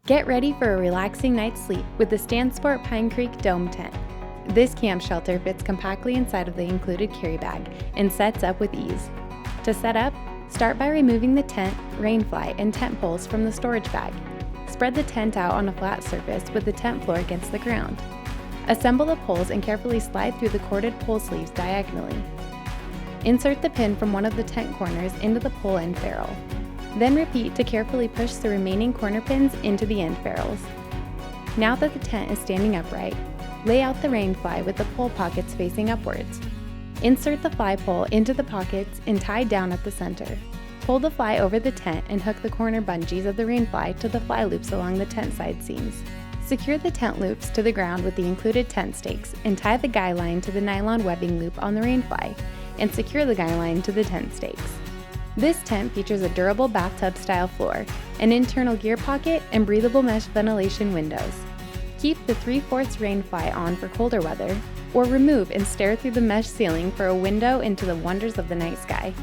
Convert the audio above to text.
Get ready for a relaxing night's sleep with the Stansport Pine Creek Dome Tent. This camp shelter fits compactly inside of the included carry bag and sets up with ease. To set up, start by removing the tent, rainfly, and tent poles from the storage bag. Spread the tent out on a flat surface with the tent floor against the ground. Assemble the poles and carefully slide through the corded pole sleeves diagonally. Insert the pin from one of the tent corners into the pole end ferrule. Then repeat to carefully push the remaining corner pins into the end ferrules. Now that the tent is standing upright, lay out the rainfly with the pole pockets facing upwards. Insert the fly pole into the pockets and tie down at the center. Pull the fly over the tent and hook the corner bungees of the rainfly to the fly loops along the tent side seams. Secure the tent loops to the ground with the included tent stakes and tie the guyline to the nylon webbing loop on the rainfly and secure the guyline to the tent stakes. This tent features a durable bathtub-style floor, an internal gear pocket, and breathable mesh ventilation windows. Keep the 3/4 rainfly on for colder weather, or remove and stare through the mesh ceiling for a window into the wonders of the night sky.